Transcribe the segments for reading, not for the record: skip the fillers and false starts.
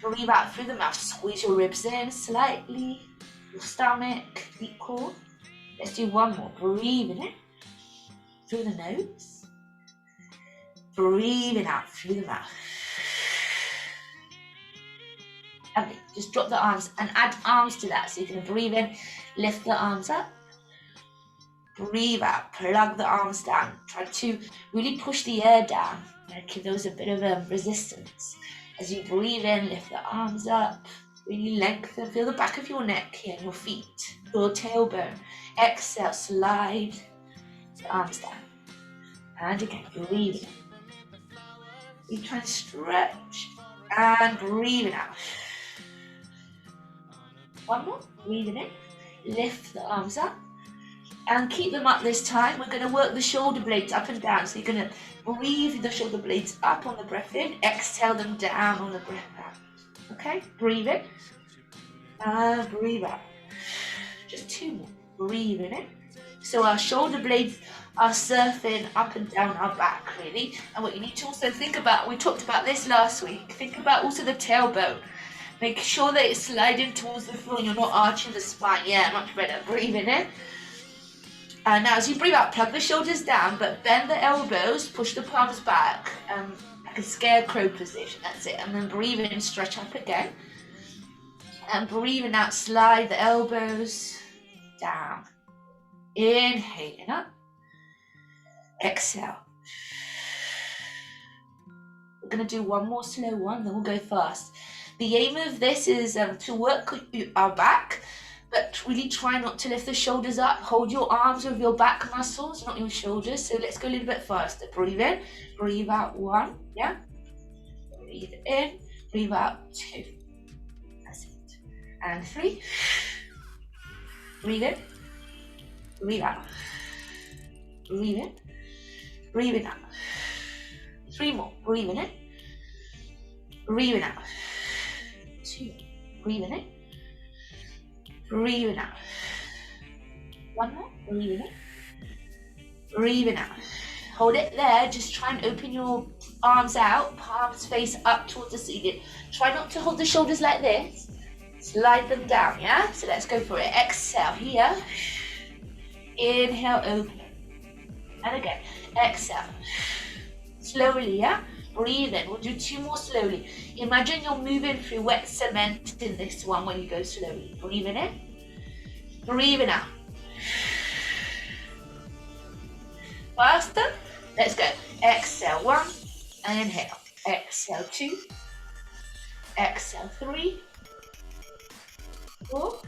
Breathe out through the mouth. Squeeze your ribs in slightly. Your stomach equal. Let's do one more. Breathing in through the nose. Breathing out through the mouth. Okay, just drop the arms and add arms to that. So you're going to breathe in, lift the arms up. Breathe out, plug the arms down. Try to really push the air down. Give those a bit of resistance. As you breathe in, lift the arms up. Really lengthen, feel the back of your neck here, your feet, your tailbone. Exhale, slide the arms down. And again, breathe in. You try and stretch and breathe out. One more, breathing in, lift the arms up and keep them up this time. We're going to work the shoulder blades up and down. So you're going to breathe the shoulder blades up on the breath in, exhale them down on the breath out. Okay, breathe in and breathe out. Just two more, breathing in. So our shoulder blades are surfing up and down our back, really. And what you need to also think about, we talked about this last week, think about also the tailbone. Make sure that it's sliding towards the floor and you're not arching the spine. Yeah, much better. Breathing in. And now as you breathe out, plug the shoulders down, but bend the elbows, push the palms back, like a scarecrow position. That's it. And then breathe in, stretch up again. And breathing out, slide the elbows down. Inhaling up. Exhale. We're going to do one more slow one, then we'll go fast. The aim of this is to work our back, but really try not to lift the shoulders up. Hold your arms with your back muscles, not your shoulders. So let's go a little bit faster. Breathe in, breathe out, one, yeah? Breathe in, breathe out, two. That's it. And three. Breathe in, breathe out. Breathe in, breathe out. Three more, breathing in, breathing out. Two, breathing in, breathing out. One more, breathing in, breathing out. Hold it there, just try and open your arms out, palms face up towards the ceiling. Try not to hold the shoulders like this. Slide them down, yeah? So let's go for it. Exhale here. Inhale, open. And again, exhale. Slowly, yeah? Breathe in. We'll do two more slowly. Imagine you're moving through wet cement in this one when you go slowly. Breathing in. Breathing out. Faster. Let's go. Exhale, one. Inhale. Exhale, two. Exhale, three. Four.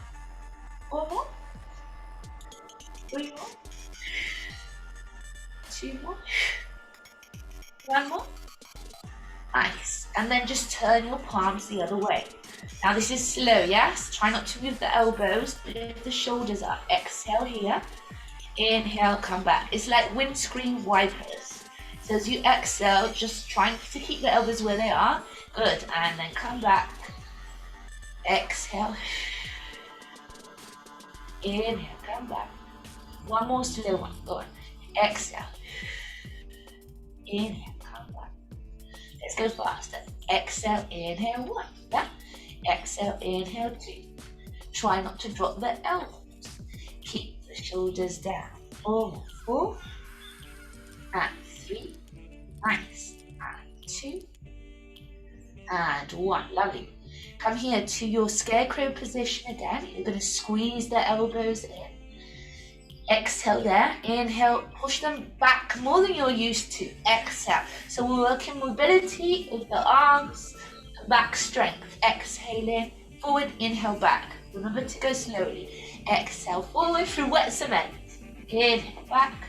Four more. Three more. Two more. One more. Nice. And then just turn your palms the other way. Now this is slow, yes? Try not to move the elbows, lift the shoulders up. Exhale here. Inhale, come back. It's like windscreen wipers. So as you exhale, just trying to keep the elbows where they are. Good. And then come back. Exhale. Inhale, come back. One more slow one. Go on. Exhale. Inhale, come back. Let's go faster. Exhale, inhale, one. Yeah? Exhale, inhale, two. Try not to drop the elbows. Keep the shoulders down. Four. And three. Nice. And two. And one. Lovely. Come here to your scarecrow position again. You're going to squeeze the elbows in. Exhale there. Inhale, push them back more than you're used to. Exhale. So we're working mobility with the arms, back strength. Exhaling, forward, inhale, back. Remember to go slowly. Exhale, forward through wet cement. Inhale, back.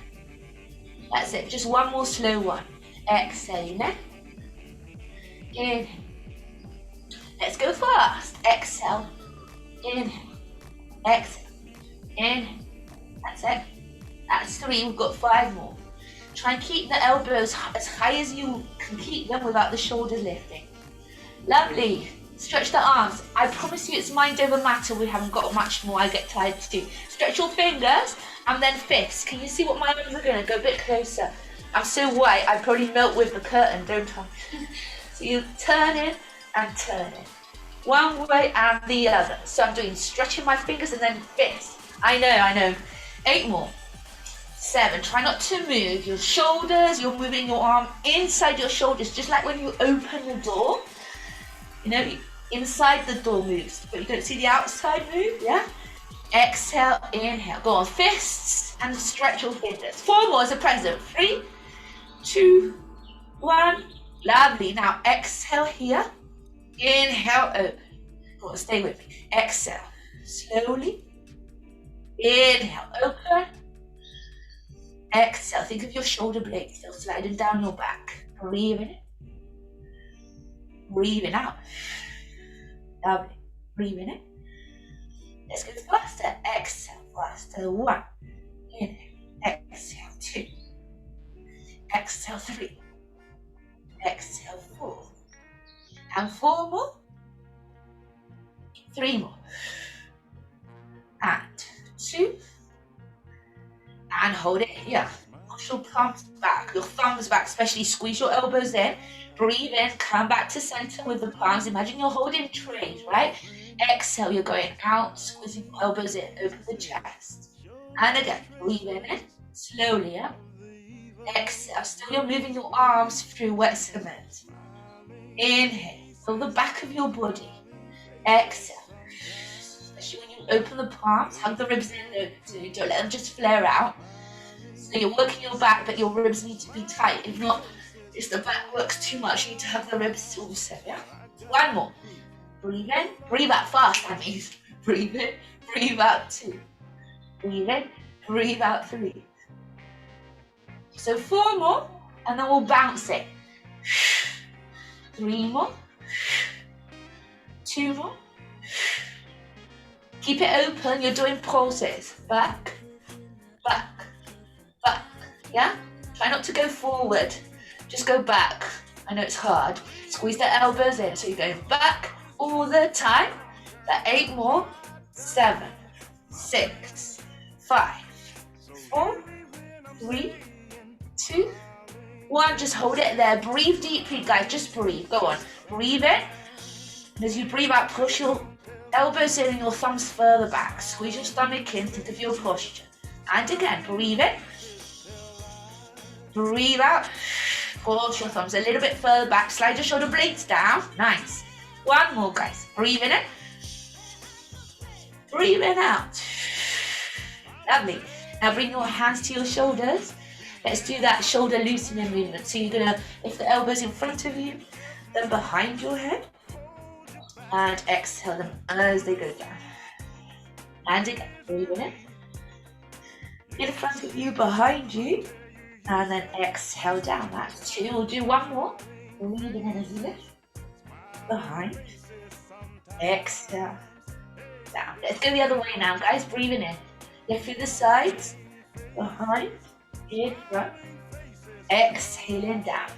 That's it. Just one more slow one. Exhaling there. Inhale. Let's go fast. Exhale. Inhale. Exhale. Inhale. That's it. That's three. We've got five more. Try and keep the elbows as high as you can keep them without the shoulders lifting. Lovely. Stretch the arms. I promise you it's mind over matter. We haven't got much more. I get tired too. Stretch your fingers and then fists. Can you see what my arms are going to go a bit closer? I'm so white. I probably melt with the curtain, don't I? So you turn in and turn in. one way and the other. So I'm doing stretching my fingers and then fist. I know. 8 more. 7, try not to move your shoulders. You're moving your arm inside your shoulders, just like when you open the door. You know, inside the door moves, but you don't see the outside move, yeah? Exhale, inhale. Go on, fists, and stretch your fingers. 4 more as a present. 3, 2, 1. Lovely. Now exhale here. Inhale, open. Go on, stay with me. Exhale, slowly. Inhale, open. Exhale, think of your shoulder blades still sliding down your back. Breathe in. Breathing out. Lovely. Breathe in. Let's go faster. Exhale, faster. 1. Inhale. Exhale, 2. Exhale, 3. Exhale, 4. And 4 more. 3 more. And 2. And hold it here. Push your palms back, your thumbs back, especially squeeze your elbows in. Breathe in, come back to center with the palms. Imagine you're holding trays, right? Exhale, you're going out, squeezing your elbows in, open the chest. And again, breathe in, slowly, yeah? Exhale, still you're moving your arms through wet cement. Inhale, feel the back of your body. Exhale, especially when you open the palms, hug the ribs in, don't let them just flare out. So you're working your back, but your ribs need to be tight. If not, if the back works too much, you need to hug the ribs also, yeah? 1 more. Breathe in, breathe out fast, that means. Breathe in, breathe out 2. Breathe in, breathe out 3. So 4 more, and then we'll bounce it. 3 more. 2 more. Keep it open, you're doing pulses. Back, back, back, yeah? Try not to go forward, just go back. I know it's hard. Squeeze the elbows in, so you're going back all the time. 8 more. 7, 6, 5, 4, 3, 2, 1. Just hold it there. Breathe deeply, guys. Just breathe. Go on. Breathe in. And as you breathe out, push your elbows in and your thumbs further back. Squeeze your stomach in. Think of your posture. And again, breathe in. Breathe out. Push your thumbs a little bit further back. Slide your shoulder blades down. Nice. 1 more, guys. Breathe in. Breathe in out. Lovely. Now bring your hands to your shoulders. Let's do that shoulder loosening movement. So you're going to lift the elbows in front of you, then behind your head. And exhale them as they go down. And again, breathe in. In front of you, behind you. And then exhale down. That's 2. We'll do 1 more. Breathing in as you lift. Behind. Exhale. Down. Let's go the other way now, guys. Breathing in. Lift through the sides. Behind. In front. Exhaling down.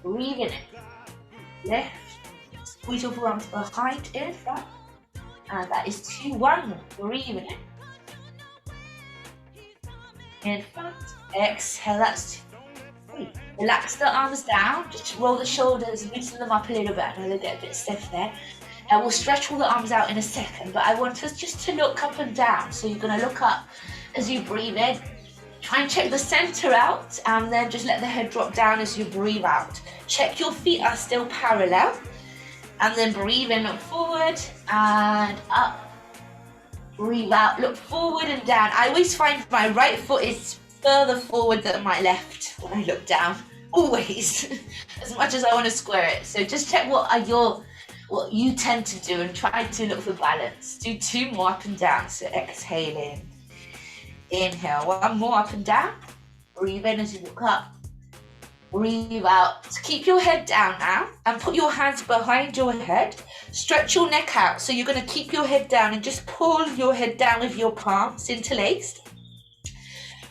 Breathing in. Lift. Squeeze your forearms behind, in front. And that is 2. 1 more. Breathing in. In front. Exhale. That's 2. 3. Relax the arms down. Just roll the shoulders, loosen them up a little bit. I know they get a bit stiff there. And we'll stretch all the arms out in a second. But I want us just to look up and down. So you're going to look up as you breathe in. Try and check the center out. And then just let the head drop down as you breathe out. Check your feet are still parallel. And then breathe in, look forward and up. Breathe out, look forward and down. I always find my right foot is further forward than my left when I look down. Always. As much as I want to square it. So just check what you tend to do and try to look for balance. Do 2 more up and down. So exhale in. Inhale. 1 more up and down. Breathe in as you look up. Breathe out. So keep your head down now and put your hands behind your head. Stretch your neck out. So you're going to keep your head down and just pull your head down with your palms interlaced.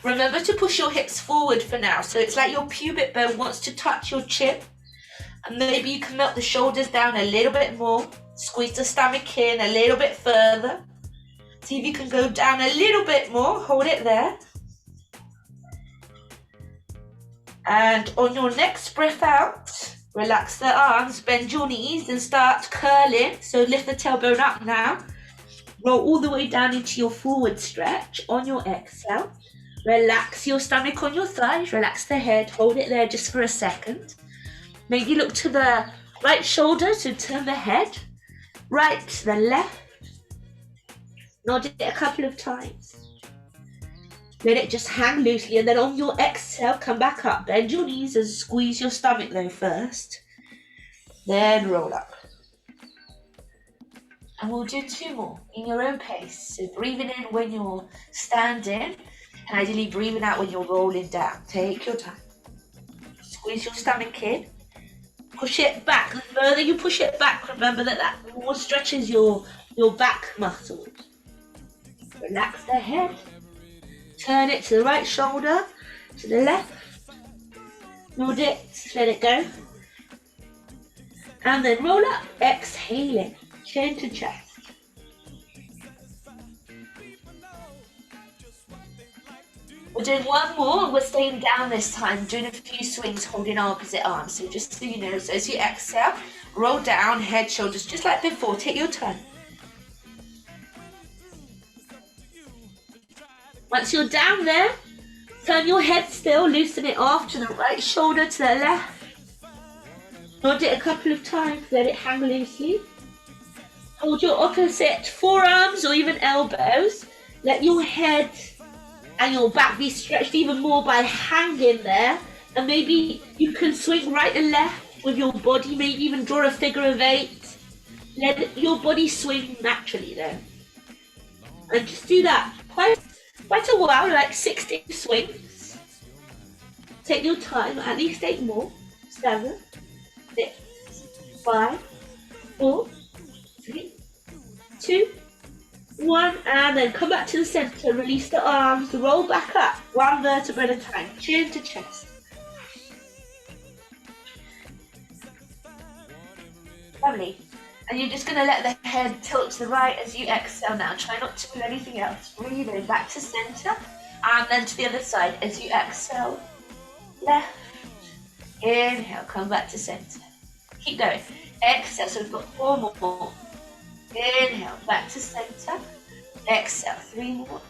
Remember to push your hips forward for now. So it's like your pubic bone wants to touch your chin. And maybe you can melt the shoulders down a little bit more. Squeeze the stomach in a little bit further. See if you can go down a little bit more. Hold it there. And on your next breath out, Relax the arms, bend your knees and start curling. So lift the tailbone up now. Roll all the way down into your forward stretch on your exhale. Relax your stomach on your thighs, relax the head, hold it there just for a second. Maybe look to the right shoulder, so turn the head, right to the left. Nod it a couple of times. Let it just hang loosely, and then on your exhale, come back up. Bend your knees and squeeze your stomach though first. Then roll up. And we'll do 2 more in your own pace. So breathing in when you're standing, and ideally breathing out when you're rolling down. Take your time. Squeeze your stomach in. Push it back. The further you push it back, remember that more stretches your back muscles. Relax the head. Turn it to the right shoulder, to the left. Nod it, let it go. And then roll up, exhaling, chin to chest. We're doing 1 more, and we're staying down this time, doing a few swings, holding our opposite arms. So just so you know, so as you exhale, roll down, head, shoulders, just like before. Take your turn. Once you're down there, turn your head still, loosen it off to the right shoulder, to the left. Nod it a couple of times, let it hang loosely. Hold your opposite forearms or even elbows. Let your head and your back be stretched even more by hanging there. And maybe you can swing right and left with your body, maybe even draw a figure of 8. Let your body swing naturally there. And just do that quite a while, like 60 swings. Take your time, at least 8 more. 7, 6, 5, 4, 3, 2, 1, and then come back to the center, release the arms, roll back up, 1 vertebra at a time, chin to chest. Lovely. And you're just going to let the head tilt to the right as you exhale now. Try not to do anything else. Breathe in, back to center, and then to the other side as you exhale. Left, inhale, come back to center. Keep going. Exhale, so we've got 4 more. Inhale, back to center. Exhale, 3 more.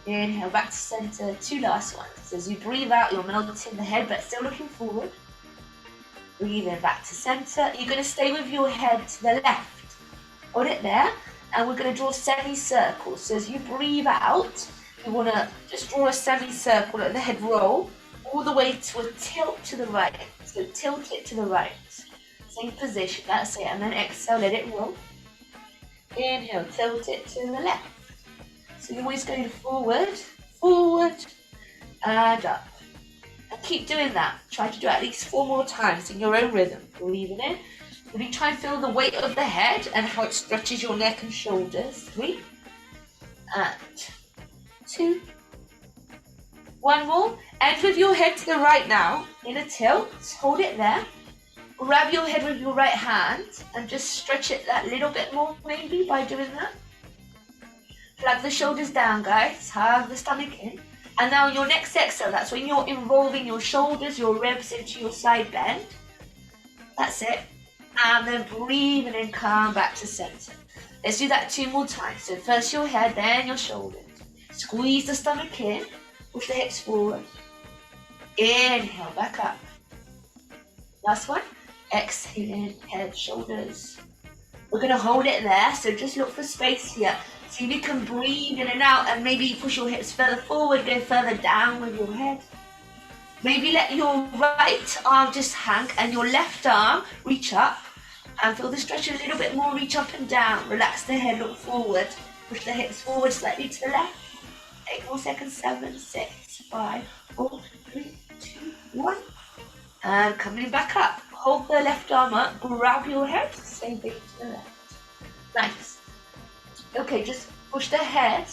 Inhale, back to center. 2 last ones. So as you breathe out, you're melting the head, but still looking forward. Breathe in, back to center. You're going to stay with your head to the left. Hold it there. And we're going to draw semicircles. So as you breathe out, you want to just draw a semicircle, let the head roll all the way to a tilt to the right. So tilt it to the right. Same position, that's it. And then exhale, let it roll. Inhale, tilt it to the left. So you're always going forward, forward, and up. And keep doing that. Try to do it at least 4 more times in your own rhythm. Breathing in. Really try and feel the weight of the head and how it stretches your neck and shoulders. 3, and 2, 1 more. End with your head to the right now in a tilt. Hold it there. Grab your head with your right hand and just stretch it that little bit more maybe by doing that. Plug the shoulders down, guys. Hug the stomach in. And now your next exhale, that's when you're involving your shoulders, your ribs into your side bend. That's it. And then breathing in, come back to center. Let's do that 2 more times. So first your head, then your shoulders. Squeeze the stomach in. Push the hips forward. Inhale, back up. Last one. Exhaling, head, shoulders. We're going to hold it there, so just look for space here. See if you can breathe in and out, and maybe push your hips further forward, go further down with your head. Maybe let your right arm just hang, and your left arm reach up, and feel the stretch a little bit more, reach up and down. Relax the head, look forward. Push the hips forward slightly to the left. 8 more seconds, 7, 6, 5, 4, 3, 2, 1. And coming back up. Hold the left arm up, grab your head, same thing to the left. Nice. Okay, just push the head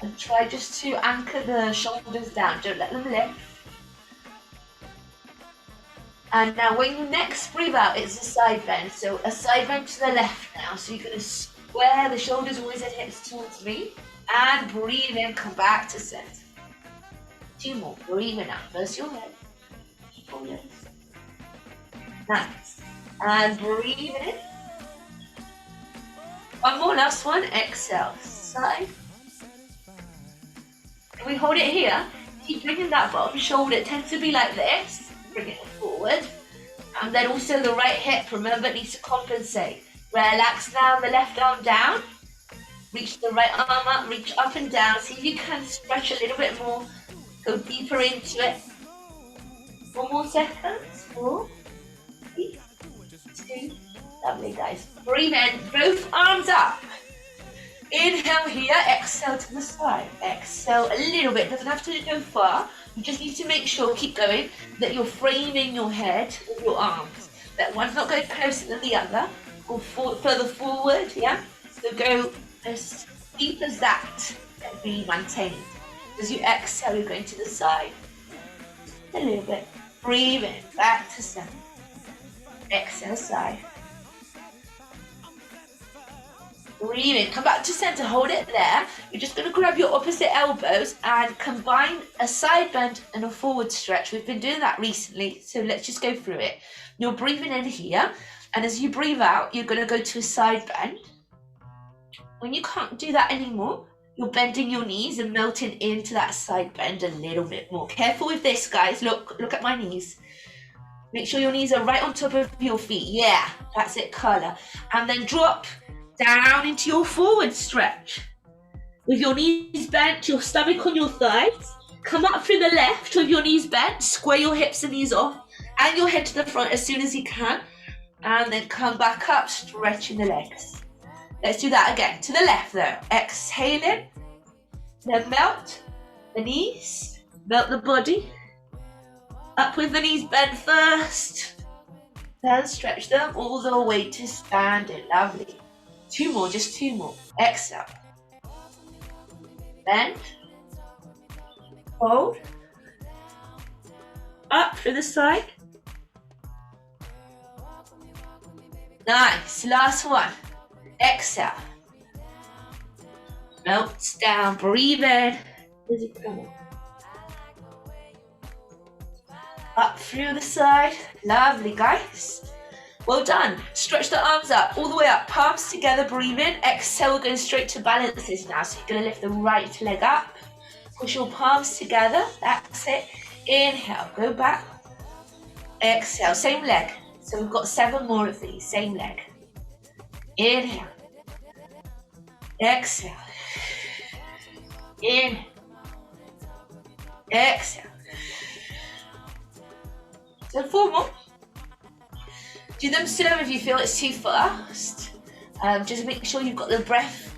and try just to anchor the shoulders down. Don't let them lift. And now when you next breathe out, it's a side bend. So a side bend to the left now. So you're going to square the shoulders, always and hips towards me. And breathe in, come back to center. 2 more. Breathing out. First your head. shoulders. Nice. And breathe in. One more, last one. Exhale. Side. Can we hold it here? Keep bringing that bottom shoulder. It tends to be like this. Bring it forward. And then also the right hip, remember, it needs to compensate. Relax now, the left arm down. Reach the right arm up, reach up and down. See if you can stretch a little bit more. Go deeper into it. 4 more seconds. 4, 3, 2. Lovely, guys. Breathe in, both arms up. Inhale here, exhale to the side. Exhale a little bit, doesn't have to go far. You just need to make sure, keep going, that you're framing your head with your arms. That one's not going closer than the other. Go further forward, yeah? So go as deep as that and be maintained. As you exhale, you're going to the side. A little bit. Breathe in, back to center. Exhale, side. Breathe in, come back to center, hold it there. You're just going to grab your opposite elbows and combine a side bend and a forward stretch. We've been doing that recently, so let's just go through it. You're breathing in here, and as you breathe out, you're going to go to a side bend. When you can't do that anymore, you're bending your knees and melting into that side bend a little bit more. Careful with this, guys. Look at my knees. Make sure your knees are right on top of your feet. Yeah, that's it, curler. And then drop down into your forward stretch. With your knees bent, your stomach on your thighs. Come up through the left with your knees bent. Square your hips and knees off. And your head to the front as soon as you can. And then come back up, stretching the legs. Let's do that again. To the left though. Exhaling. Then melt the knees. Melt the body. Up with the knees bent first. Then stretch them all the way to standing. Lovely. 2 more, just 2 more. Exhale. Bend. Hold. Up through the side. Nice. Last one. Exhale. Melts down. Breathe in. Up through the side. Lovely, guys. Well done. Stretch the arms up, all the way up. Palms together, breathe in. Exhale, we're going straight to balances now. So you're going to lift the right leg up. Push your palms together. That's it. Inhale, go back. Exhale, same leg. So we've got 7 more of these, same leg. Inhale. Exhale. Inhale. Exhale. So 4 more. Do them slow if you feel it's too fast. Just make sure you've got the breath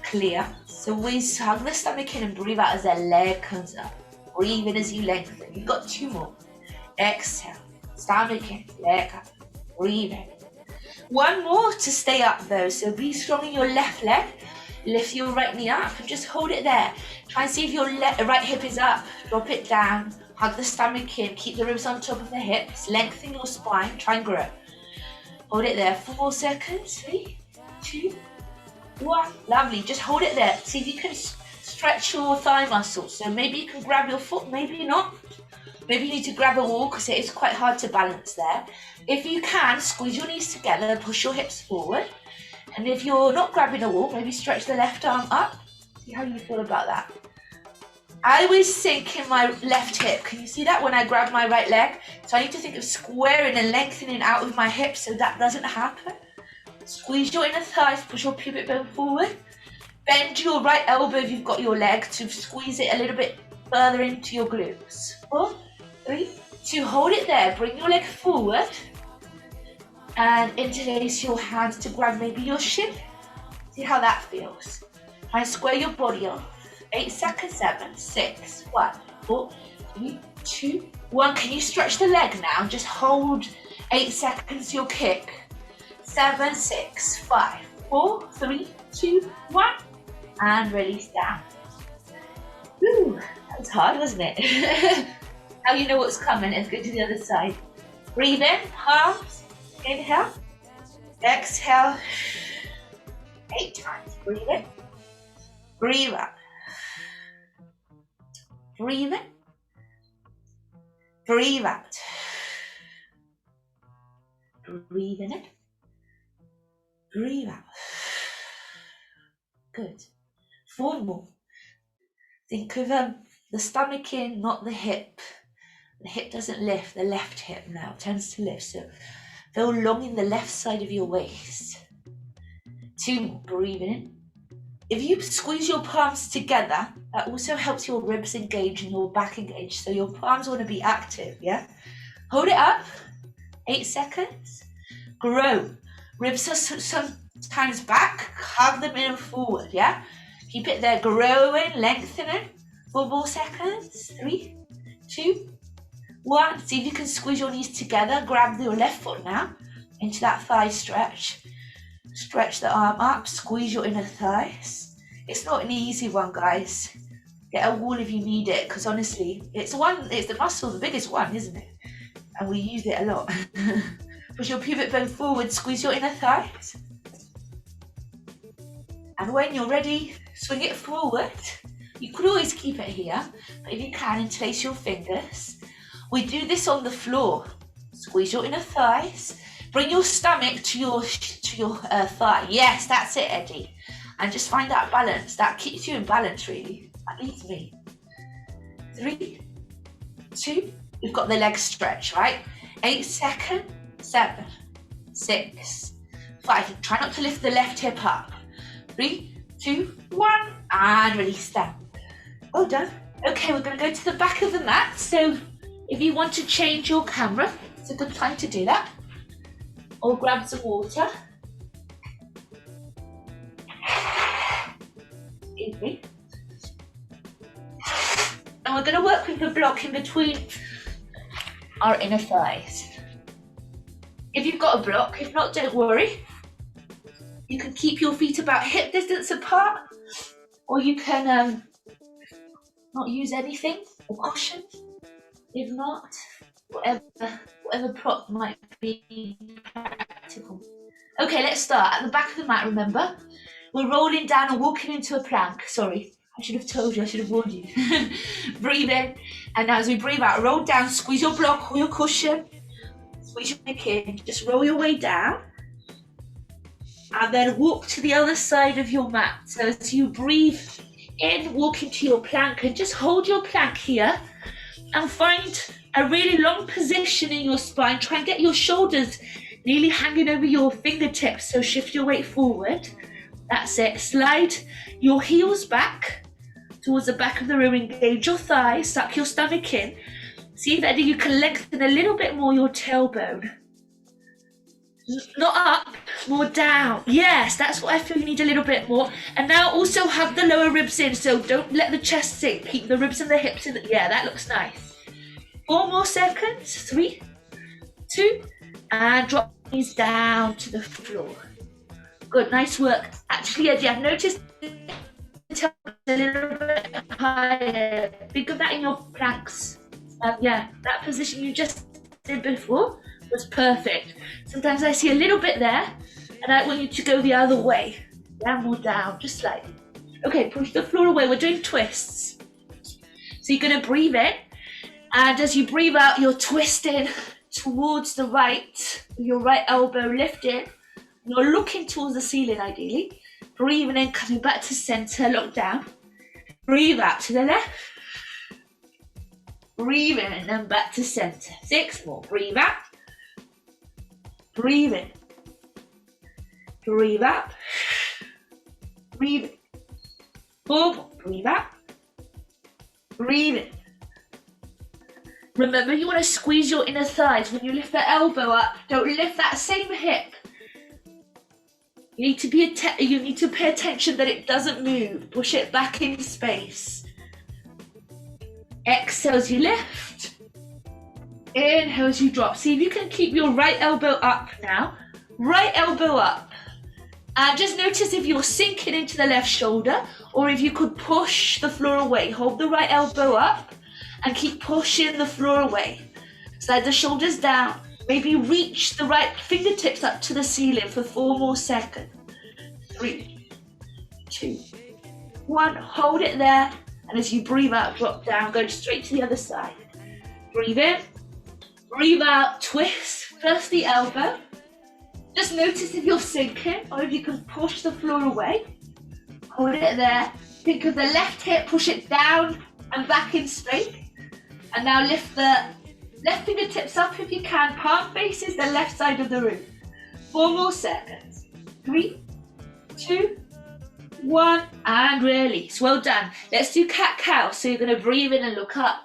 clear. So we hug the stomach in and breathe out as the leg comes up. Breathe in as you lengthen. You've got 2 more. Exhale. Stomach in, leg up. Breathe in. 1 more to stay up though. So be strong in your left leg. Lift your right knee up and just hold it there. Try and see if your right hip is up. Drop it down. Hug the stomach in. Keep the ribs on top of the hips. Lengthen your spine. Try and grow. Hold it there. 4 more seconds. 3, 2, 1. Lovely. Just hold it there. See if you can stretch your thigh muscles. So maybe you can grab your foot, maybe not. Maybe you need to grab a wall because it is quite hard to balance there. If you can, squeeze your knees together and push your hips forward. And if you're not grabbing a wall, maybe stretch the left arm up. See how you feel about that. I always sink in my left hip. Can you see that when I grab my right leg? So I need to think of squaring and lengthening out of my hips so that doesn't happen. Squeeze your inner thighs, push your pubic bone forward. Bend your right elbow if you've got your leg to squeeze it a little bit further into your glutes. 4, 3, 2, hold it there. Bring your leg forward. And interlace your hands to grab maybe your shin. See how that feels. Try and square your body off. 8 seconds, 7, 6, 5, 4, 3, 2, 1. Can you stretch the leg now? Just hold 8 seconds, you'll kick. 7, 6, 5, 4, 3, 2, 1. And release down. Woo, that was hard, wasn't it? Now you know what's coming. Let's go to the other side. Breathe in, palms. Inhale. Exhale. 8 times. Breathe in. Breathe out. Breathe in. Breathe out. Breathe in. Breathe out. Good. 4 more. Think of the stomach in, not the hip. The hip doesn't lift, the left hip now tends to lift. So feel long in the left side of your waist. 2 more. Breathe in. If you squeeze your palms together, that also helps your ribs engage and your back engage. So your palms want to be active, yeah? Hold it up. 8 seconds. Grow. Ribs are sometimes back. Hug them in and forward, yeah? Keep it there. Growing, lengthening. 4 more seconds. 3, 2, 1. See if you can squeeze your knees together. Grab your left foot now into that thigh stretch. Stretch the arm up. Squeeze your inner thighs. It's not an easy one, guys. Get a wall if you need it, because honestly, it's the muscle, the biggest one, isn't it? And we use it a lot. Push your pubic bone forward. Squeeze your inner thighs. And when you're ready, swing it forward. You could always keep it here, but if you can, interlace your fingers. We do this on the floor. Squeeze your inner thighs. Bring your stomach to your thigh. Yes, that's it, Eddie. And just find that balance. That keeps you in balance, really. That leads me. 3, 2. We've got the leg stretch, right? 8 seconds. 7, 6, 5. Try not to lift the left hip up. 3, 2, 1. And release down. Well done. Okay, we're going to go to the back of the mat. So if you want to change your camera, it's a good time to do that. Or grab some water. Excuse me. And we're going to work with the block in between our inner thighs. If you've got a block, if not, don't worry. You can keep your feet about hip distance apart, or you can not use anything, or cushion. If not, whatever prop might be practical. Okay, let's start. At the back of the mat, remember, we're rolling down and walking into a plank. Sorry, I should have told you, I should have warned you. Breathe in, and now as we breathe out, roll down, squeeze your block or your cushion. Squeeze your neck in, just roll your way down. And then walk to the other side of your mat. So as you breathe in, walk into your plank and just hold your plank here and find a really long position in your spine. Try and get your shoulders nearly hanging over your fingertips. So shift your weight forward. That's it. Slide your heels back towards the back of the room. Engage your thighs, suck your stomach in. See that you can lengthen a little bit more your tailbone. Not up, more down. Yes, that's what I feel you need a little bit more. And now also have the lower ribs in, so don't let the chest sink. Keep the ribs and the hips in. Yeah, that looks nice. 4 more seconds. 3, 2, and drop these down to the floor. Good, nice work. Actually, Eddie, I've noticed a little bit higher. Think of that in your planks. Yeah, that position you just did before was perfect. Sometimes I see a little bit there, and I want you to go the other way. Down or down, just slightly. Okay, push the floor away. We're doing twists. So you're going to breathe in, and as you breathe out, you're twisting towards the right, your right elbow lifted. You're looking towards the ceiling, ideally. Breathing in, coming back to center, lock down. Breathe out to the left. Breathe in and then back to center. 6 more. Breathe out. Breathe in. Breathe out. Breathe in. 4 more. Breathe out. Breathe in. Remember, you want to squeeze your inner thighs. When you lift that elbow up, don't lift that same hip. You need to pay attention that it doesn't move. Push it back in space. Exhale as you lift. Inhale as you drop. See if you can keep your right elbow up now. Right elbow up. And just notice if you're sinking into the left shoulder or if you could push the floor away. Hold the right elbow up and keep pushing the floor away. Slide the shoulders down. Maybe reach the right fingertips up to the ceiling for 4 more seconds. 3, 2, 1. Hold it there. And as you breathe out, drop down, go straight to the other side. Breathe in, breathe out, twist. First the elbow, just notice if you're sinking or if you can push the floor away. Hold it there. Think of the left hip, push it down and back in straight. And now lift the left fingertips up if you can. Palm faces the left side of the room. 4 more seconds. 3, 2, 1, and release. Well done. Let's do cat-cow. So you're going to breathe in and look up.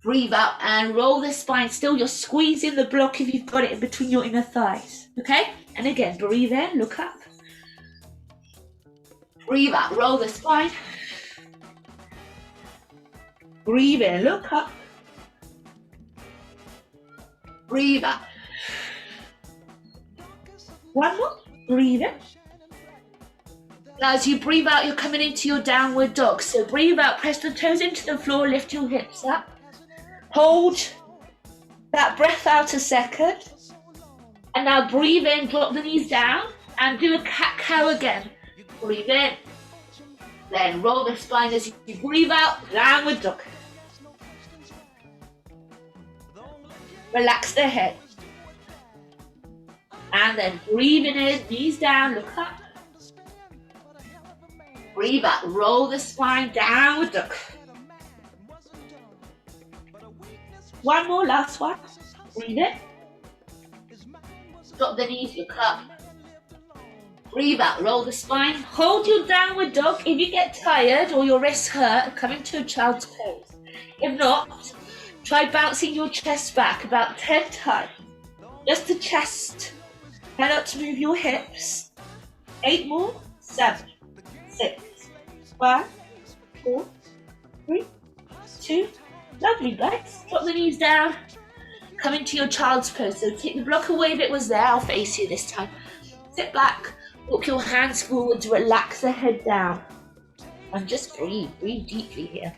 Breathe out and roll the spine. Still, you're squeezing the block if you've got it in between your inner thighs. Okay? And again, breathe in, look up. Breathe out, roll the spine. Breathe in, look up. Breathe out. One more. Breathe in. Now as you breathe out, you're coming into your downward dog. So breathe out, press the toes into the floor, lift your hips up. Hold that breath out a second. And now breathe in, drop the knees down and do a cat-cow again. Breathe in. Then roll the spine as you breathe out, downward dog. Relax the head. And then breathing in, knees down, look up. Breathe out, roll the spine, downward dog. One more, last one. Breathe in. Drop the knees, look up. Breathe out, roll the spine. Hold your downward dog. If you get tired or your wrists hurt, come into a child's pose. If not, try bouncing your chest back about 10 times. Just the chest. Try not to move your hips. 8 more. 7, 6, 5, 4, 3, 2. Lovely, guys. Drop the knees down. Come into your child's pose. So take the block away if it was there. I'll face you this time. Sit back. Walk your hands forward. Relax the head down. And just breathe. Breathe deeply here.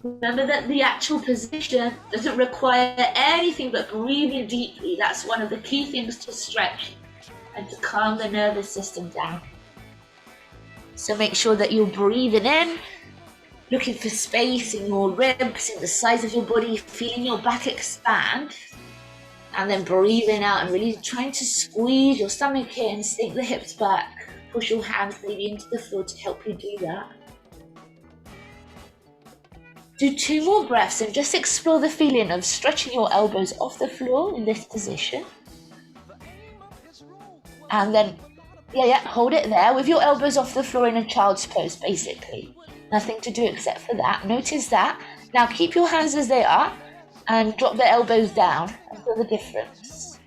Remember that the actual position doesn't require anything but breathing deeply. That's one of the key things to stretch and to calm the nervous system down. So make sure that you're breathing in, looking for space in your ribs, in the size of your body, feeling your back expand. And then breathing out and really trying to squeeze your stomach in, sink the hips back, push your hands maybe into the floor to help you do that. Do 2 more breaths and just explore the feeling of stretching your elbows off the floor in this position. And then, hold it there with your elbows off the floor in a child's pose, basically. Nothing to do except for that. Notice that. Now keep your hands as they are and drop the elbows down and feel the difference.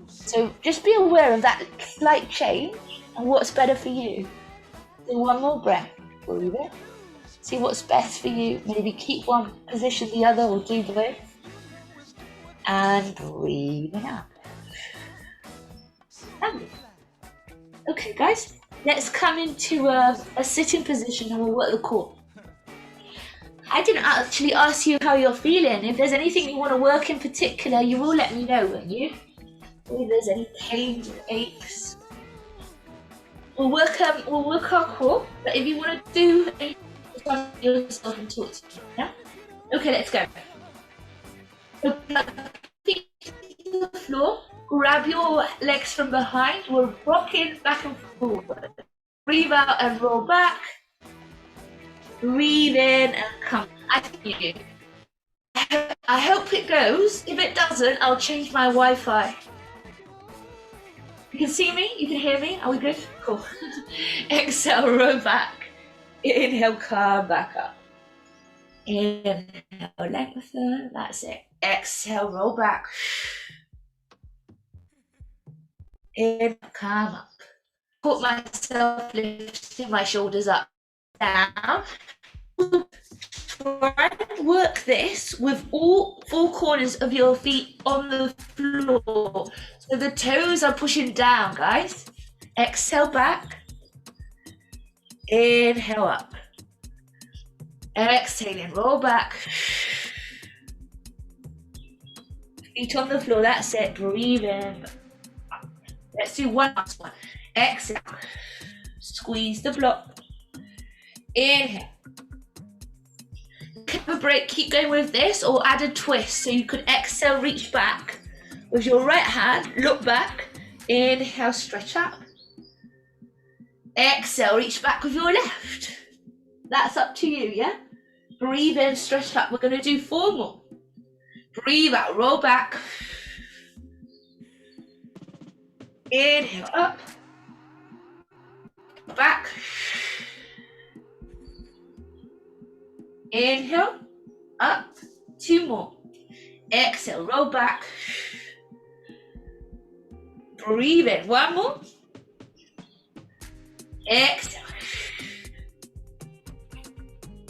So just be aware of that slight change and what's better for you. Do 1 more breath. Breathe it. See what's best for you. Maybe keep one position, the other, or do both. And breathing out. Lovely. Okay, guys, let's come into a sitting position and we'll work the core. I didn't actually ask you how you're feeling. If there's anything you want to work in particular, you will let me know, won't you? Or if there's any pains or aches. We'll work our core, but if you want to do anything, yourself and talk to me, yeah? Okay, let's go. So, feet to the floor, grab your legs from behind, we're rocking back and forward. Breathe out and roll back. Breathe in and come. I hope it goes. If it doesn't, I'll change my Wi-Fi. You can see me? You can hear me? Are we good? Cool. Exhale, roll back. Inhale, come back up. Inhale, lengthen. That's it. Exhale, roll back. Inhale, come up. Caught myself lifting my shoulders up, down. Try and work this with all 4 corners of your feet on the floor. So the toes are pushing down, guys. Exhale back. Inhale up. Exhaling, roll back. Feet on the floor, that's it. Breathe in. Let's do one last one. Exhale. Squeeze the block. Inhale. Have a break, keep going with this, or add a twist. So you could exhale, reach back, With your right hand, look back. Inhale, stretch up. Exhale, reach back with your left. That's up to you, yeah? Breathe in, stretch up. We're going to do 4 more. Breathe out, roll back. Inhale, up. Back. Inhale, up. 2 more. Exhale, roll back. Breathe in. 1 more. Exhale.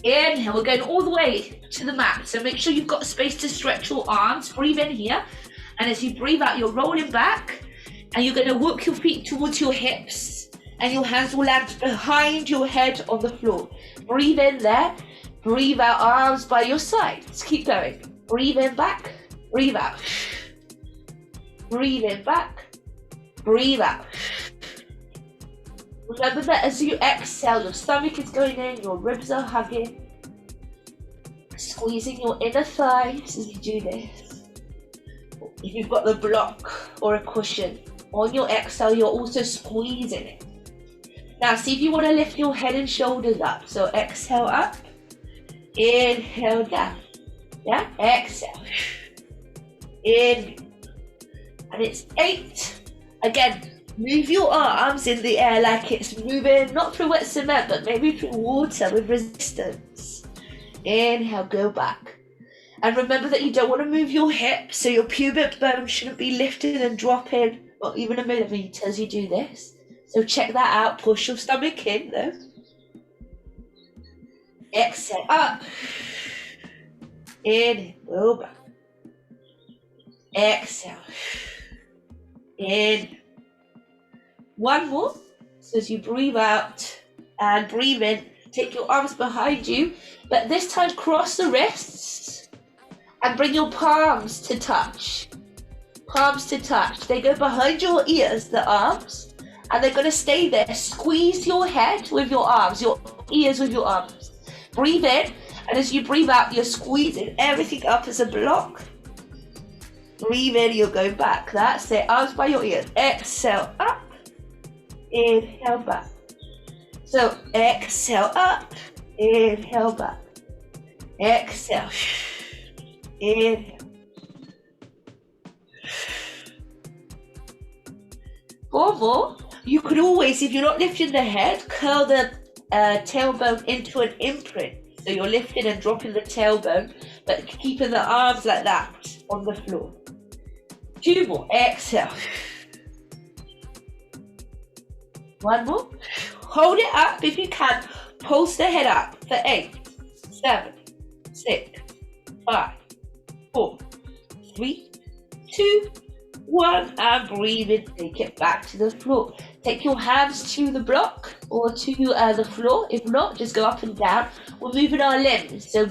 Inhale, we're going all the way to the mat. So make sure you've got space to stretch your arms. Breathe in here. And as you breathe out, you're rolling back. And you're going to walk your feet towards your hips. And your hands will land behind your head on the floor. Breathe in there. Breathe out, arms by your sides. Keep going. Breathe in back. Breathe out. Breathe in back. Breathe out. Remember that as you exhale, your stomach is going in, your ribs are hugging. Squeezing your inner thighs as you do this. If you've got the block or a cushion, on your exhale, you're also squeezing it. Now, see if you want to lift your head and shoulders up. So exhale up, inhale down. Yeah, exhale. In. And it's 8. Again, move your arms in the air like it's moving, not through wet cement, but maybe through water with resistance. Inhale, go back. And remember that you don't want to move your hips, so your pubic bone shouldn't be lifted and dropping, not even a millimeter as you do this. So check that out. Push your stomach in, though. Exhale, up. In, go back. Exhale. In. 1 more. So as you breathe out and breathe in, take your arms behind you, but this time cross the wrists and bring your palms to touch. Palms to touch. They go behind your ears, the arms, and they're going to stay there. Squeeze your head with your arms, your ears with your arms. Breathe in, and as you breathe out, you're squeezing everything up as a block. Breathe in, you'll go back. That's it. Arms by your ears. Exhale up. Inhale back. So exhale up. Inhale back. Exhale. Inhale. 4 more. You could always, if you're not lifting the head, curl the tailbone into an imprint. So you're lifting and dropping the tailbone, but keeping the arms like that on the floor. 2 more. Exhale. 1 more. Hold it up if you can. Pulse the head up for 8, 7, 6, 5, 4, 3, 2, 1. And breathe in. Take it back to the floor. Take your hands to the block or to the floor. If not, just go up and down. We're moving our limbs. So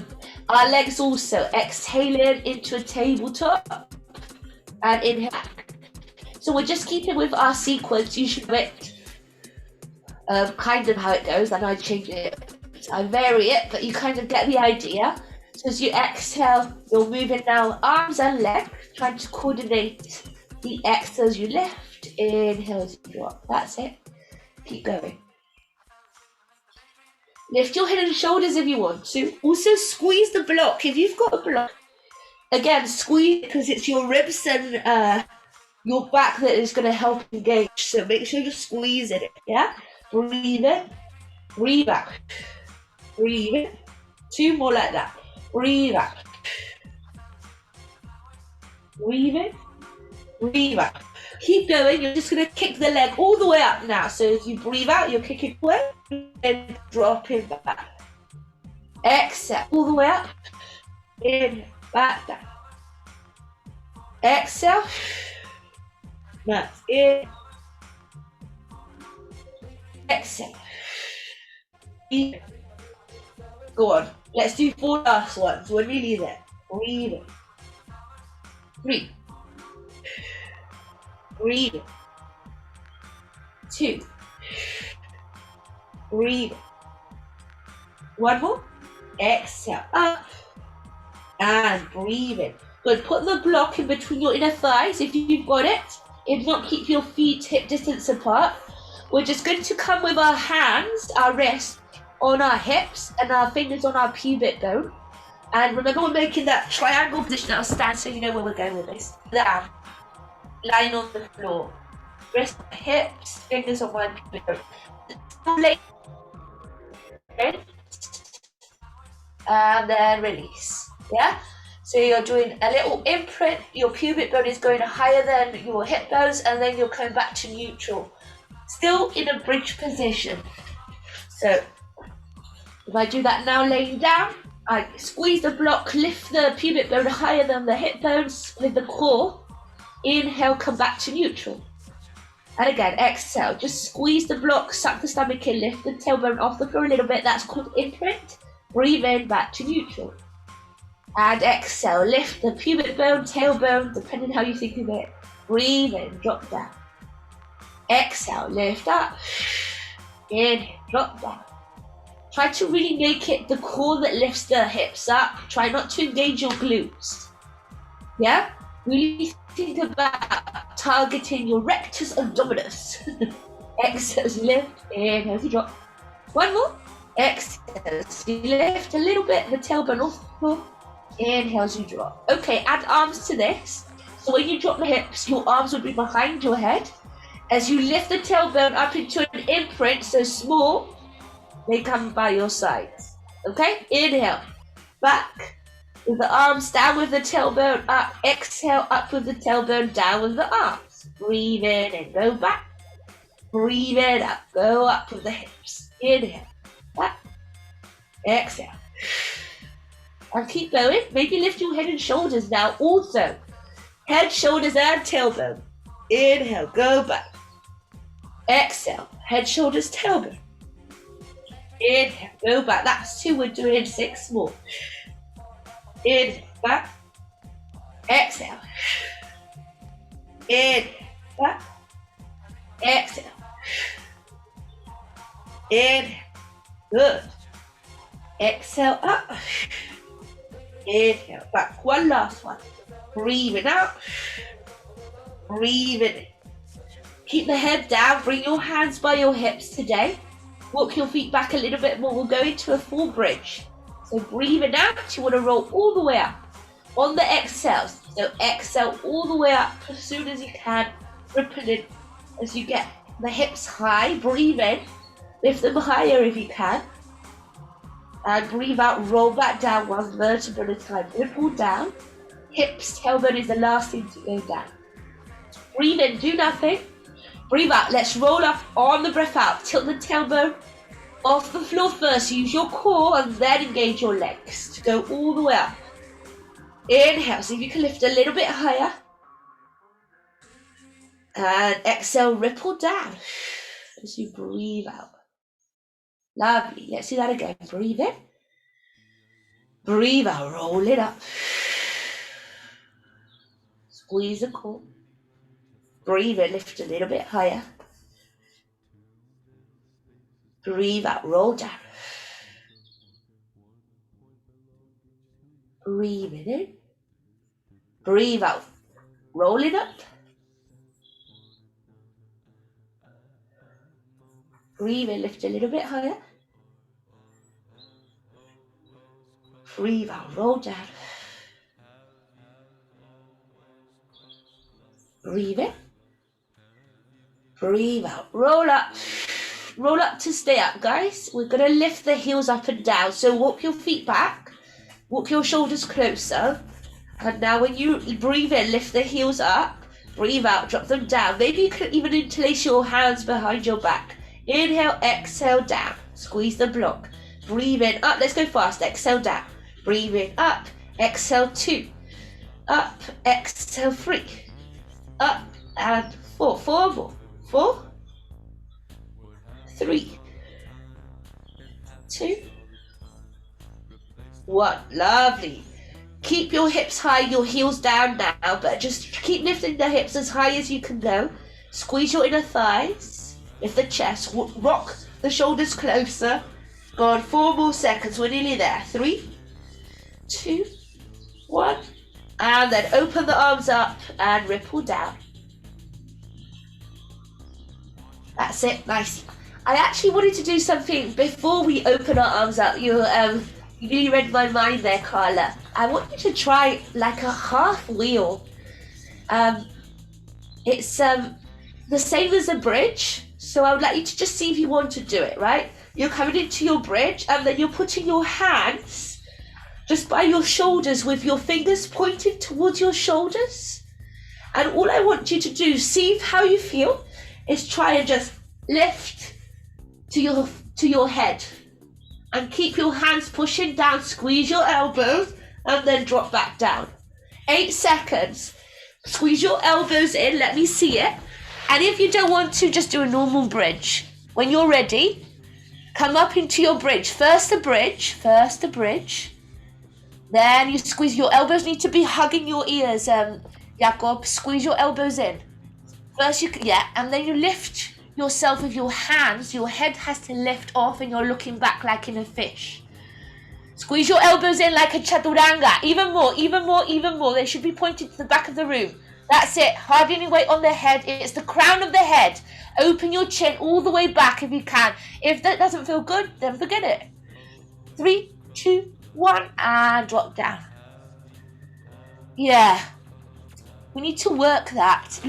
our legs also. Exhaling into a tabletop. And inhale back. So we're just keeping with our sequence. You should wait kind of how it goes, and I change it. I vary it, but you kind of get the idea. So as you exhale, you're moving now arms and legs, trying to coordinate the exhale as you lift. Inhale as you drop. That's it. Keep going. Lift your head and shoulders if you want to. Also squeeze the block. If you've got a block, again, squeeze because it's your ribs and your back that is going to help engage. So make sure you're squeezing it, yeah? Breathe in, breathe out. Breathe in. 2 more like that. Breathe out. Breathe in, breathe out. Keep going. You're just going to kick the leg all the way up now. So as you breathe out, you're kicking away and dropping back. Exhale, all the way up. In, back, down. Exhale. That's it. Exhale. Go on. Let's do 4 last ones. We're nearly there. Breathe in. 3. Breathe in. 2. Breathe in. 1 more. Exhale up. And breathe in. Good. Put the block in between your inner thighs if you've got it. If not, keep your feet hip distance apart. We're just going to come with our hands, our wrists, on our hips and our fingers on our pubic bone. And remember, we're making that triangle position. I'll stand so you know where we're going with this. Down, lying on the floor. Wrist, hips, fingers on my pubic bone. And then release. Yeah? So you're doing a little imprint. Your pubic bone is going higher than your hip bones, and then you're coming back to neutral. Still in a bridge position. So if I do that now laying down, I squeeze the block, lift the pubic bone higher than the hip bones with the core. Inhale, come back to neutral. And again, exhale, just squeeze the block, suck the stomach in, lift the tailbone off the floor a little bit. That's called imprint. Breathe in, back to neutral. And exhale, lift the pubic bone, tailbone, depending how you think of it. Breathe in, drop down. Exhale, lift up. Inhale, drop down. Try to really make it the core that lifts the hips up. Try not to engage your glutes. Yeah? Really think about targeting your rectus abdominis. Exhale, lift. Inhale, you drop. One more. Exhale, so you lift a little bit, the tailbone off the floor. Inhale as you drop. Okay, add arms to this. So when you drop the hips, your arms will be behind your head. As you lift the tailbone up into an imprint, so small, they come by your sides. Okay? Inhale. Back. With the arms down with the tailbone up. Exhale, up with the tailbone, down with the arms. Breathe in and go back. Breathe in, up. Go up with the hips. Inhale. Back. Exhale. And keep going. Maybe lift your head and shoulders now also. Head, shoulders, and tailbone. Inhale, go back. Exhale, head, shoulders, tailbone. Inhale, go back. That's 2. We're doing 6 more. Inhale, back. Exhale. Inhale, back. Exhale. Inhale. Good. Exhale up. Inhale back. One last one. Breathing out. Breathing in. Keep the head down. Bring your hands by your hips today. Walk your feet back a little bit more. We'll go into a full bridge. So breathing out. You want to roll all the way up. On the exhales. So exhale all the way up as soon as you can. Rippling as you get the hips high. Breathe in. Lift them higher if you can. And breathe out, roll back down 1 vertebra at a time. Ripple down. Hips, tailbone is the last thing to go down. Breathe in, do nothing. Breathe out, let's roll up on the breath out. Tilt the tailbone off the floor first. Use your core and then engage your legs to go all the way up. Inhale, see if you can lift a little bit higher. And exhale, ripple down as you breathe out. Lovely. Let's do that again. Breathe in. Breathe out. Roll it up. Squeeze the core. Breathe in. Lift a little bit higher. Breathe out. Roll down. Breathe in. Breathe out. Roll it up. Breathe in. Lift a little bit higher. Breathe out. Roll down. Breathe in. Breathe out. Roll up. Roll up to stay up, guys. We're going to lift the heels up and down. So walk your feet back. Walk your shoulders closer. And now when you breathe in, lift the heels up. Breathe out. Drop them down. Maybe you can even interlace your hands behind your back. Inhale. Exhale. Down. Squeeze the block. Breathe in. Up. Let's go fast. Exhale. Down. Breathe in. Up. Exhale. 2. Up. Exhale. 3. Up. And 4. 4 more. 4. 3, 2, 1. Lovely. Keep your hips high, your heels down now, but just keep lifting the hips as high as you can go. Squeeze your inner thighs, lift the chest, rock the shoulders closer. Go on, 4 more seconds. We're nearly there. 3, 2, 1, And then open the arms up and ripple down. That's it, nice. I actually wanted to do something before we open our arms up. You really read my mind there, Carla. I want you to try like a half wheel. It's the same as a bridge. So I would like you to just see if you want to do it, right? You're coming into your bridge and then you're putting your hands just by your shoulders with your fingers pointed towards your shoulders. And all I want you to do, see how you feel, is try and just lift to your head. And keep your hands pushing down, squeeze your elbows, and then drop back down. 8 seconds. Squeeze your elbows in, let me see it. And if you don't want to, just do a normal bridge. When you're ready, come up into your bridge. First the bridge. Then you squeeze, your elbows need to be hugging your ears, Jakob. Squeeze your elbows in. First and then you lift yourself with your hands. Your head has to lift off and you're looking back like in a fish. Squeeze your elbows in like a chaturanga. Even more. They should be pointed to the back of the room. That's it. Hardly any weight on the head. It's the crown of the head. Open your chin all the way back if you can. If that doesn't feel good, then forget it. 3, 2, 1, and drop down. Yeah. We need to work that.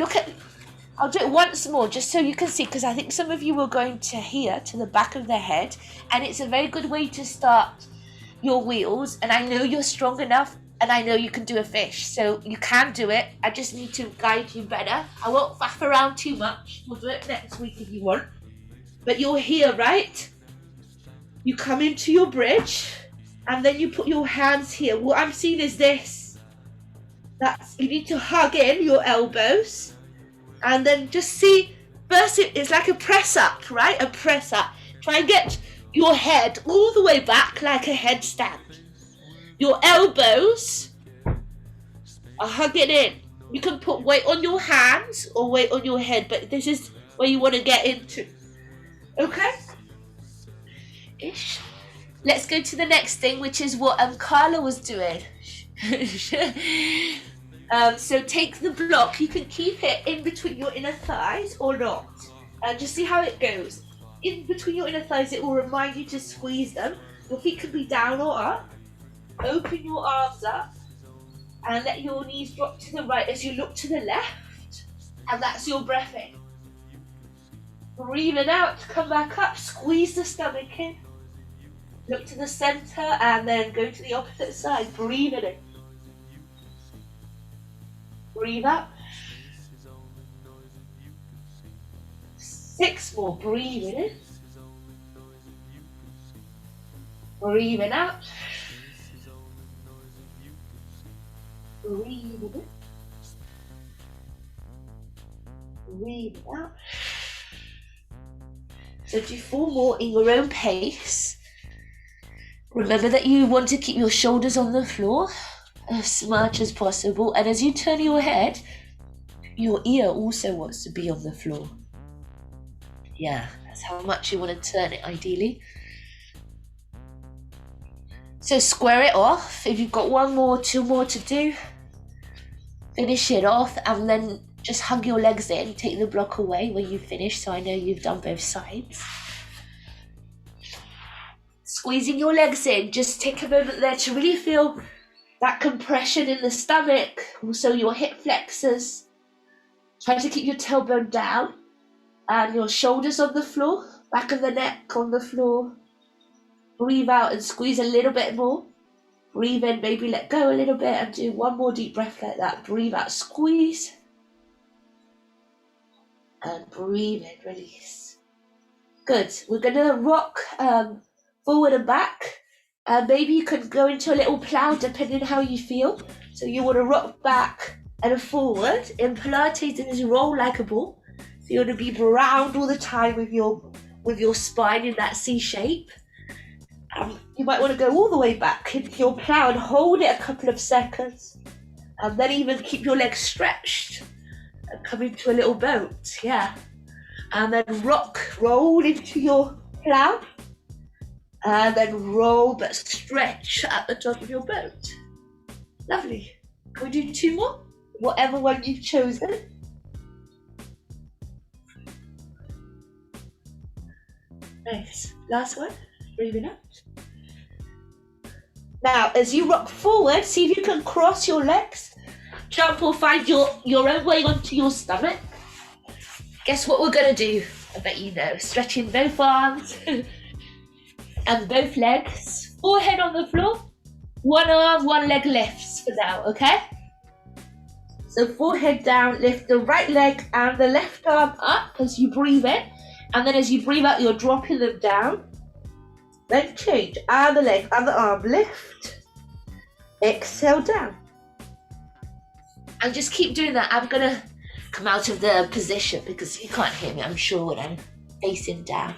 I'll do it once more just so you can see, because I think some of you are going to here to the back of the head, and it's a very good way to start your wheels. And I know you're strong enough, and I know you can do a fish, so you can do it. I just need to guide you better. I won't faff around too much. We'll do it next week if you want. But you're here, right? You come into your bridge, and then you put your hands here. What I'm seeing is this. You need to hug in your elbows. And then just see, first it's like a press up, right? A press up. Try and get your head all the way back like a headstand. Your elbows are hugging in. You can put weight on your hands or weight on your head, but this is where you want to get into. Okay? Ish. Let's go to the next thing, which is what Carla was doing. So take the block. You can keep it in between your inner thighs or not. Just see how it goes. In between your inner thighs, it will remind you to squeeze them. Your feet can be down or up. Open your arms up and let your knees drop to the right as you look to the left. And that's your breath in. Breathing out, come back up, squeeze the stomach in. Look to the center and then go to the opposite side. Breathing in. Breathe out. 6 more. Breathing in. Breathing out. Breathing in. Breathing out. So do 4 more in your own pace. Remember that you want to keep your shoulders on the floor as much as possible, and as you turn your head, your ear also wants to be on the floor. Yeah, that's how much you want to turn it ideally. So square it off. If you've got 1 more, 2 more to do, finish it off, and then just hug your legs in. Take the block away when you finish, so I know you've done both sides. Squeezing your legs in, just take a moment there to really feel that compression in the stomach, also your hip flexors. Try to keep your tailbone down and your shoulders on the floor, back of the neck on the floor. Breathe out and squeeze a little bit more. Breathe in, maybe let go a little bit and do 1 more deep breath like that. Breathe out, squeeze. And breathe in, release. Good. We're going to rock forward and back. Maybe you can go into a little plow depending on how you feel. So you want to rock back and forward. In Pilates, it is roll like a ball. So you want to be round all the time with your spine in that C shape. You might want to go all the way back into your plow and hold it a couple of seconds. And then even keep your legs stretched and come into a little boat. Yeah. And then roll into your plow. And then roll but stretch at the top of your boat. Lovely. Can we do 2 more? Whatever one you've chosen. Nice. Last one. Breathing out. Now, as you rock forward, see if you can cross your legs. Jump or find your own way onto your stomach. Guess what we're going to do? I bet you know. Stretching both arms and both legs. Forehead on the floor. One arm, one leg lifts for now, okay? So forehead down, lift the right leg and the left arm up as you breathe in. And then as you breathe out, you're dropping them down. Then change. And the leg and the arm lift. Exhale down. And just keep doing that. I'm going to come out of the position because you can't hear me, I'm sure, when I'm facing down.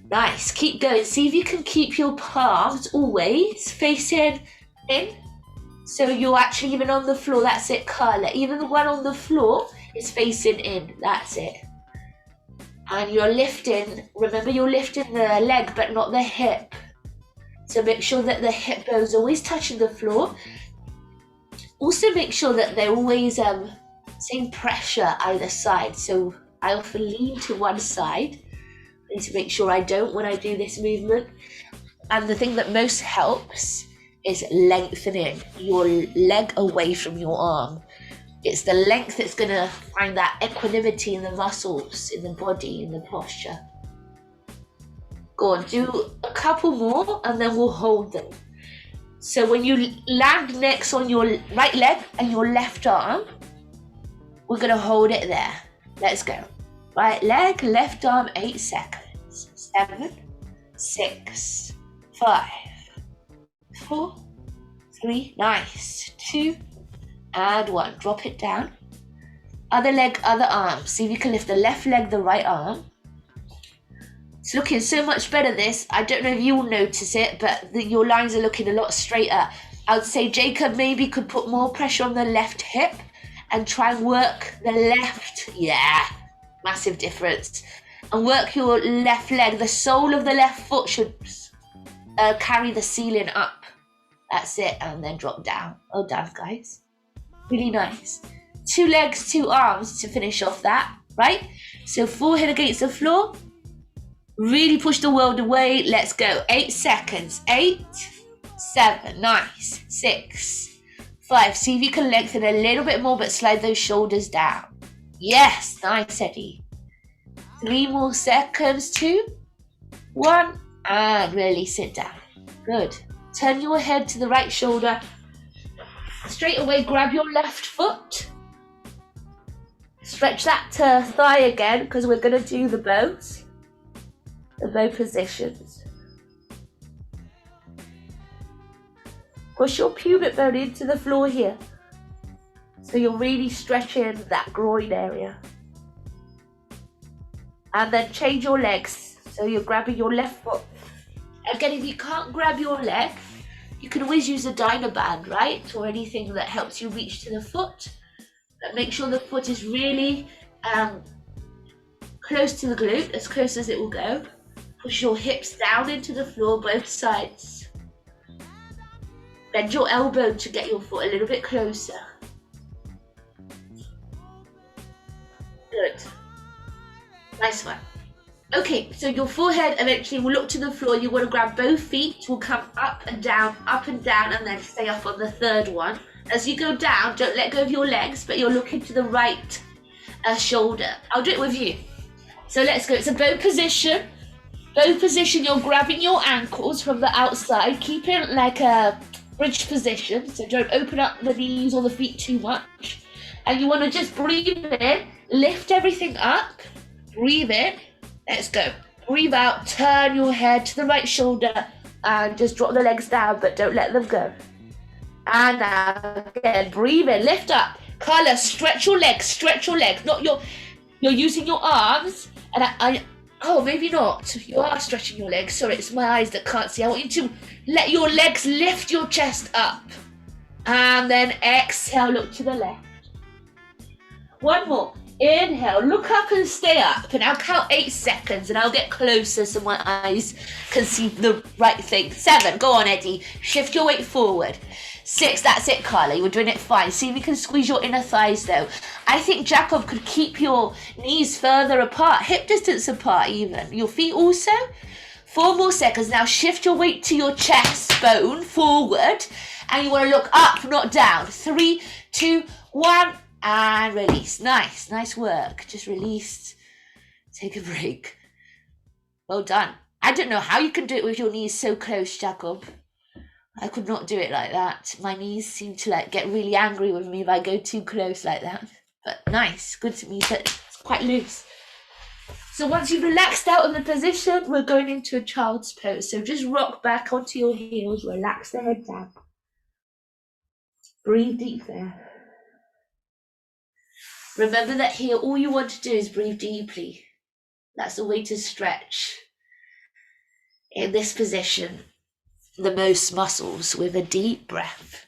Nice. Keep going. See if you can keep your palms always facing in. So you're actually even on the floor. That's it, Carla. Even the one on the floor is facing in. That's it. And you're lifting. Remember, you're lifting the leg, but not the hip. So make sure that the hip bone's always touching the floor. Also make sure that they're always same pressure either side. So I often lean to one side. I need to make sure I don't when I do this movement. And the thing that most helps is lengthening your leg away from your arm. It's the length that's going to find that equanimity in the muscles, in the body, in the posture. Go on, do a couple more and then we'll hold them. So when you land next on your right leg and your left arm, we're going to hold it there. Let's go. Right leg, left arm, 8 seconds. 7, 6, 5, 4, 3, nice. 2, and 1. Drop it down. Other leg, other arm. See if you can lift the left leg, the right arm. It's looking so much better, this. I don't know if you'll notice it, but your lines are looking a lot straighter. I would say Jacob maybe could put more pressure on the left hip and try and work the left. Yeah, massive difference. And work your left leg. The sole of the left foot should carry the ceiling up. That's it. And then drop down. Well done, guys. Really nice. 2 legs, 2 arms to finish off that, right? So forehead against the floor. Really push the world away. Let's go. 8 seconds. 8, 7, nice. 6, 5. See if you can lengthen a little bit more, but slide those shoulders down. Yes, nice, Eddie. 3 more seconds. 2, 1, and really sit down. Good. Turn your head to the right shoulder. Straight away, grab your left foot. Stretch that to thigh again, because we're going to do the bows. The bow positions. Push your pubic bone into the floor here. So you're really stretching that groin area. And then change your legs. So you're grabbing your left foot. Again, if you can't grab your leg, you can always use a Dynaband, right? Or anything that helps you reach to the foot. But make sure the foot is really close to the glute, as close as it will go. Push your hips down into the floor, both sides. Bend your elbow to get your foot a little bit closer. Good. Nice one. Okay, so your forehead eventually will look to the floor. You want to grab both feet, will come up and down, and then stay up on the third one. As you go down, don't let go of your legs, but you're looking to the right shoulder. I'll do it with you. So let's go. It's a bow position. Bow position, you're grabbing your ankles from the outside, keeping it like a bridge position, so don't open up the knees or the feet too much. And you want to just breathe in, lift everything up, breathe in, let's go. Breathe out, turn your head to the right shoulder, and just drop the legs down, but don't let them go. And now, again, breathe in, lift up. Carla, stretch your legs, not you're using your arms, and oh, maybe not. You are stretching your legs. Sorry, it's my eyes that can't see. I want you to let your legs lift your chest up. And then exhale, look to the left. One more. Inhale, look up and stay up. And I'll count 8 seconds and I'll get closer so my eyes can see the right thing. 7, go on, Eddie. Shift your weight forward. 6. That's it, Carla. You're doing it fine. See if you can squeeze your inner thighs, though. I think Jacob could keep your knees further apart, hip distance apart even. Your feet also. 4 more seconds. Now shift your weight to your chest bone forward. And you want to look up, not down. 3, 2, 1. And release. Nice. Nice work. Just released. Take a break. Well done. I don't know how you can do it with your knees so close, Jacob. I could not do it like that. My knees seem to like get really angry with me if I go too close like that. But nice. Good to me. It's quite loose. So once you've relaxed out of the position, we're going into a child's pose. So just rock back onto your heels. Relax the head down. Breathe deep there. Remember that here, all you want to do is breathe deeply. That's the way to stretch. In this position, the most muscles with a deep breath.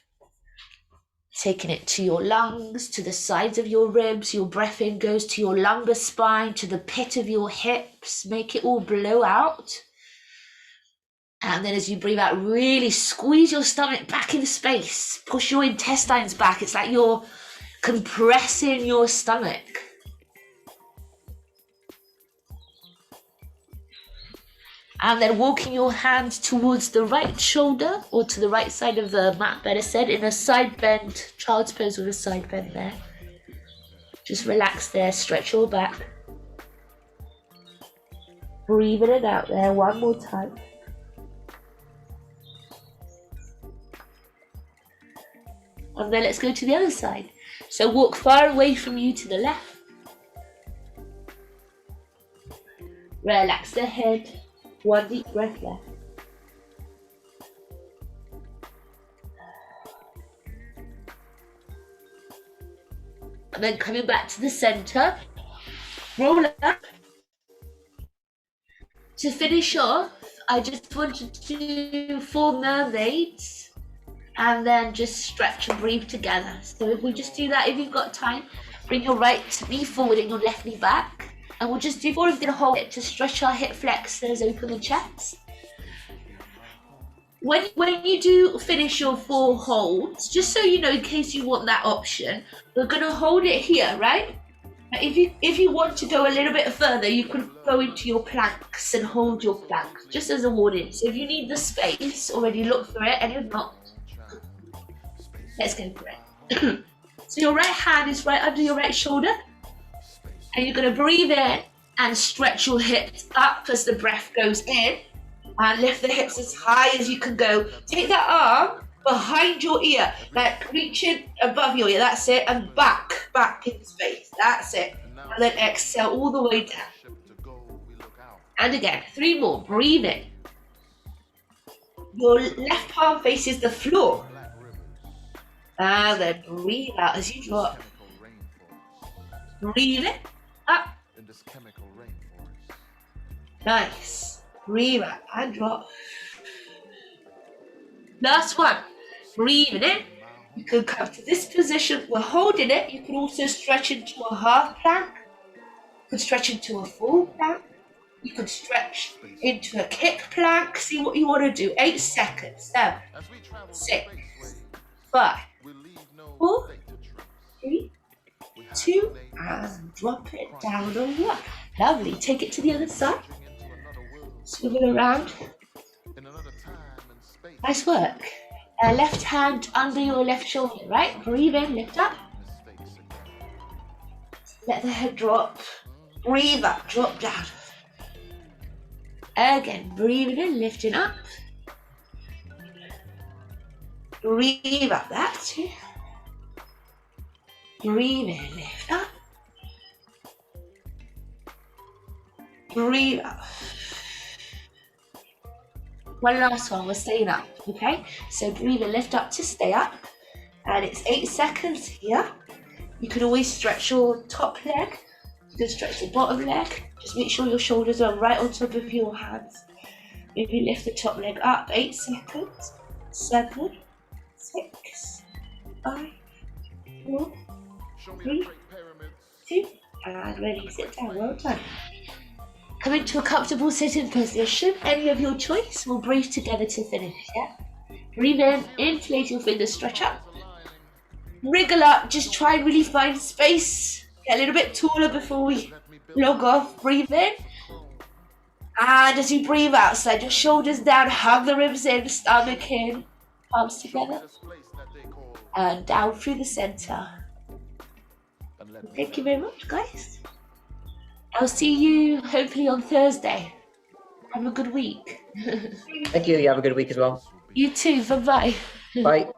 Taking it to your lungs, to the sides of your ribs. Your breath in goes to your lumbar spine, to the pit of your hips. Make it all blow out. And then as you breathe out, really squeeze your stomach back in space. Push your intestines back. It's like you're compressing your stomach. And then walking your hand towards the right shoulder or to the right side of the mat, better said, in a side bend, child's pose with a side bend there. Just relax there, stretch your back. Breathing it out there one more time. And then let's go to the other side. So walk far away from you to the left. Relax the head. One deep breath left. And then coming back to the center. Roll up. To finish off, I just wanted to do 4 mermaids. And then just stretch and breathe together. So if we just do that, if you've got time, bring your right knee forward and your left knee back. And we'll just do 4 of the whole hip to stretch our hip flexors, open the chest. When you do finish your 4 holds, just so you know, in case you want that option, we're gonna hold it here, right? If you want to go a little bit further, you could go into your planks and hold your planks, just as a warning. So if you need the space, already look for it, and if not, let's go for it. So your right hand is right under your right shoulder. And you're going to breathe in and stretch your hips up as the breath goes in. And lift the hips as high as you can go. Take that arm behind your ear, like reaching above your ear. That's it. And back in space. That's it. And then exhale all the way down. And again, 3 more. Breathe in. Your left palm faces the floor. And then breathe out as you drop. Breathe in. Up. Nice. Breathe out and drop. Last one. Breathing in. You can come to this position. We're holding it. You can also stretch into a half plank. You can stretch into a full plank. You can stretch into a kick plank. See what you want to do. 8 seconds. 7, 6, 5, 4, 3, 2, and drop it down and 1. Lovely. Take it to the other side. Swivel around. Nice work. Left hand under your left shoulder, right? Breathe in, lift up. Let the head drop. Breathe up, drop down. Again, breathing in, lifting up. Breathe up, that's it. Breathe in, lift up. Breathe up. One last one, we're staying up, okay? So breathe and lift up to stay up. And it's 8 seconds here. You can always stretch your top leg. You can stretch the bottom leg. Just make sure your shoulders are right on top of your hands. Maybe lift the top leg up. 8 seconds. 7, 6, 5, 4, 3, 2, and release it down. Well done. Come into a comfortable sitting position, any of your choice. We'll breathe together to finish, yeah? Breathe in, interlace your fingers, stretch up. Wriggle up, just try and really find space. Get a little bit taller before we log off. Breathe in. And as you breathe out, slide your shoulders down, hug the ribs in, stomach in, palms together. And down through the center. Thank you very much, guys. I'll see you hopefully on Thursday. Have a good week. Thank you. You have a good week as well. You too. Bye-bye. Bye.